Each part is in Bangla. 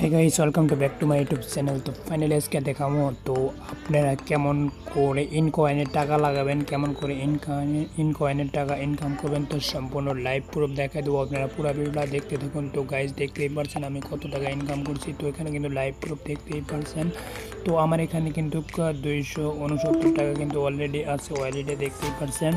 Hey guys, welcome to back to my YouTube channel. তো ফাইনালি আজকে দেখাবো তো আপনারা কেমন করে ইনকয়েনের টাকা লাগাবেন, কেমন করে ইনকয়েনের টাকা ইনকাম করবেন। তো সম্পূর্ণ লাইভ প্রুফ দেখা দেবো, আপনারা পুরো ভিডিওটা দেখতে থাকুন। তো গাইস, দেখতেই পারছেন আমি কত টাকা ইনকাম করছি। তো এখানে কিন্তু লাইভ প্রুফ দেখতেই পারছেন। তো আমার এখানে কিন্তু 269 টাকা কিন্তু অলরেডি আছে, অলরেডি দেখতেই পারছেন।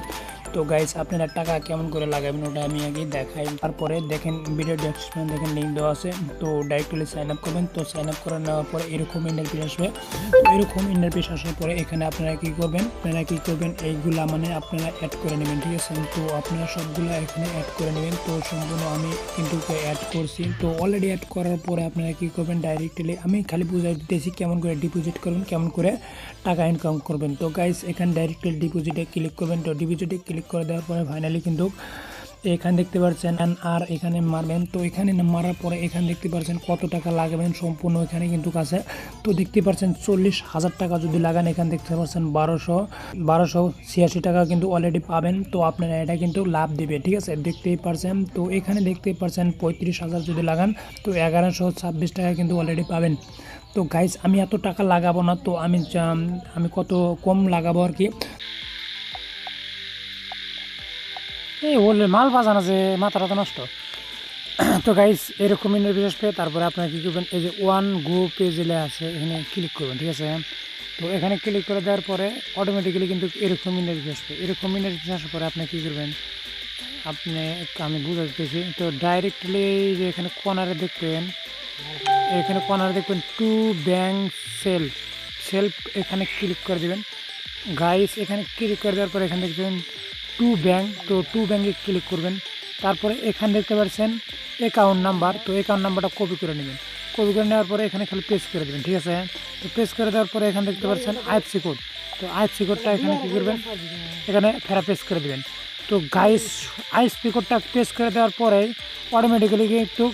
তো গাইস, আপনারা টাকা কেমন করে লাগাবেন ওটা আমি আগে দেখাই, তারপরে দেখেন ভিডিও ডেসক্রিপশনে দেখেন লিঙ্ক দেওয়া আছে। তো ডাইরেক্টলি সাইন আপ করবেন। তো সাইন আপ করে নেওয়ার পরে এরকম ইন্টারফেস আসবে। তো এরকম ইন্টারফেস আসার পরে এখানে আপনারা কী করবেন এইগুলা মানে আপনারা অ্যাড করে নেবেন, ঠিক আছে। তো আপনারা সবগুলো এখানে অ্যাড করে নেবেন। তো সম্পূর্ণ আমি কিন্তু অ্যাড করছি। তো অলরেডি অ্যাড করার পরে আপনারা কী করবেন, ডাইরেক্টলি আমি খালি বুঝাই দিতেছি কেমন করে ডিপোজিট করবেন, কেমন করে টাকা ইনকাম করবেন। তো গাইস, এখানে ডাইরেক্টলি ডিপোজিটে ক্লিক করবেন। তো ডিপোজিটে ক্লিক করে দেওয়ার পরে ফাইনালি কিন্তু এখানে দেখতে পাচ্ছেন আর এখানে মারবেন। তো এখানে মারার পরে এখানে দেখতে পাচ্ছেন কত টাকা লাগাবেন সম্পূর্ণ এখানে কিন্তু কাছে। তো দেখতে পাচ্ছেন 40,000 টাকা যদি লাগান এখানে দেখতে পাচ্ছেন 1286 টাকা কিন্তু অলরেডি পাবেন। তো আপনারা এটা কিন্তু লাভ দিবে, ঠিক আছে, দেখতেই পারছেন। তো এখানে দেখতেই পারছেন 35,000 যদি লাগান তো 1126 টাকা কিন্তু অলরেডি পাবেন। তো গাইস, আমি এত টাকা লাগাবো না, তো আমি কত কম লাগাবো আর কি। এই বললে মাল বাজানো যে মাথাটা তো নষ্ট। তো গাইস, এরকম ইন্টারভিউ পেয়ে তারপরে আপনারা কী করবেন, এই যে ওয়ান গো পেজে আছে এখানে ক্লিক করবেন, ঠিক আছে। তো এখানে ক্লিক করে দেওয়ার পরে অটোমেটিক্যালি কিন্তু এরকম ইন্টারভিউ আসবে। এরকম ইন্টারভিউ আসার পরে আপনি কী করবেন, আমি বুঝে দিতেছি। তো ডাইরেক্টলি যে এখানে কর্নারে দেখবেন, টু ব্যাংক সেলফ এখানে ক্লিক করে দেবেন। গাইস, এখানে ক্লিক করে দেওয়ার পরে এখানে দেখবেন টু ব্যাংক। তো টু ব্যাংকে ক্লিক করবেন। তারপরে এখানে দেখতে পাচ্ছেন অ্যাকাউন্ট নাম্বার। তো অ্যাকাউন্ট নাম্বারটা কপি করে নেবেন। কপি করে নেওয়ার পরে এখানে খালি পেস্ট করে দেবেন, ঠিক আছে। তো পেস্ট করে দেওয়ার পরে এখানে দেখতে পাচ্ছেন আইএফসি কোড। তো আইএফসি কোডটা এখানে কী করবেন, এখানে ফেরা পেস্ট করে দেবেন। তো গাইস, আইএফসি কোডটা পেস্ট করে দেওয়ার পরে অটোমেটিক্যালি কিন্তু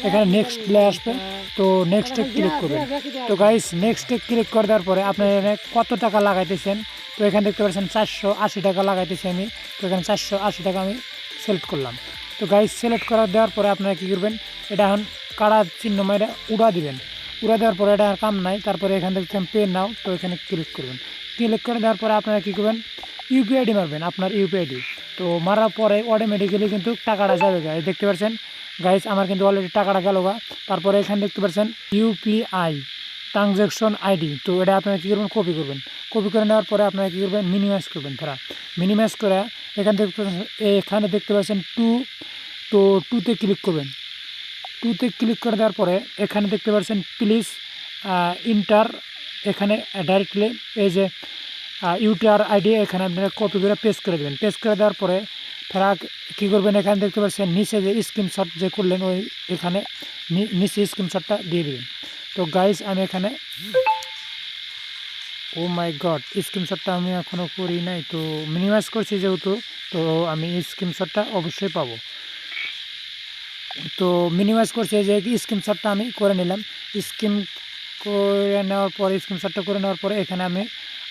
এখানে নেক্সট প্লে আসবে। তো নেক্সটে ক্লিক করবেন। তো গাইস, নেক্সটে ক্লিক করে দেওয়ার পরে আপনার এখানে কত টাকা লাগাইতেছেন। তো এখানে দেখতে পাচ্ছেন 480 টাকা লাগাইতেছি আমি। তো এখানে 480 টাকা আমি সিলেক্ট করলাম। তো গাইস, সিলেক্ট করে দেওয়ার পরে আপনারা কী করবেন, এটা এখন কাড়া চিহ্ন মেরে উড়া দিবেন। উড়া দেওয়ার পরে এটা আর কাম নাই। তারপরে এখানে দেখছেন পে নাও। তো এখানে ক্লিক করবেন। ক্লিক করে দেওয়ার পরে আপনারা কী করবেন, ইউপিআইডি মারবেন, আপনার ইউপিআইডি। তো মারার পরে অটোমেটিক্যালি কিন্তু টাকাটা যাবে। গাইস, দেখতে পাচ্ছেন গাইস, আমার কিন্তু অলরেডি টাকাটা গেল গা। তারপরে এখানে দেখতে পাচ্ছেন ইউপিআই ট্রানজ্যাকশন আইডি। তো এটা আপনারা কী করবেন, কপি করবেন। কপি করে নেওয়ার পরে আপনারা কী করবেন, মিনিমাইজ করবেন। মিনিমাইজ করে এখানে দেখতে পাচ্ছেন টু। তো টুতে ক্লিক করবেন। টুতে ক্লিক করে দেওয়ার পরে এখানে দেখতে পাচ্ছেন প্লিজ ইন্টার। এখানে ডাইরেক্টলি এই যে ইউটিআর আইডি এখানে আপনারা কপি করে পেস্ট করে দেবেন। পেস্ট করে দেওয়ার পরে ফেরা কী করবেন, এখানে দেখতে পাচ্ছেন নিচে যে স্ক্রিনশট যে করলেন ওই এখানে নিচে স্ক্রিনশটটা দিয়ে দেবেন। তো গাইস, আমি এখানে ও মাই গড, স্ক্রিনশটটা আমি এখনও করি নাই। তো মিনিমাইজ করছি যেহেতু, তো আমি স্ক্রিনশটটা অবশ্যই পাবো। তো মিনিমাইজ করছি যে স্ক্রিনশটটা আমি করে নিলাম। স্ক্রিনশটটা করে নেওয়ার পরে এখানে আমি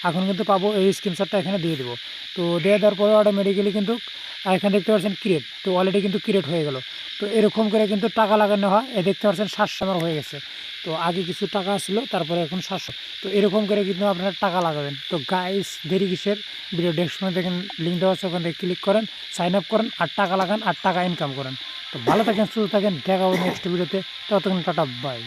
এখন কিন্তু পাবো, এই স্ক্রিনশটটা এখানে দিয়ে দেবো। তো দিয়ে দেওয়ার পরে অটোমেটিক্যালি কিন্তু এখানে দেখতে পাচ্ছেন ক্রিয়েট। তো অলরেডি কিন্তু ক্রিয়েট হয়ে গেল। তো এরকম করে কিন্তু টাকা লাগানো হয়। দেখতে পাচ্ছেন 700 আমার হয়ে গেছে। তো আগে কিছু টাকা ছিল, তারপরে এখন 700। তো এরকম করে কিন্তু আপনারা টাকা লাগাবেন। তো গাইস, দেরি কিসের, ভিডিও ডেসক্রিপশনে দেখেন লিঙ্ক দেওয়া আছে, ওখান থেকে ক্লিক করেন, সাইন আপ করেন, আর টাকা লাগান, আর টাকা ইনকাম করেন। তো ভালো থাকেন, সুস্থ থাকেন, দেখা হবে নেক্সট ভিডিওতে। ততক্ষণ টাটা, বাই।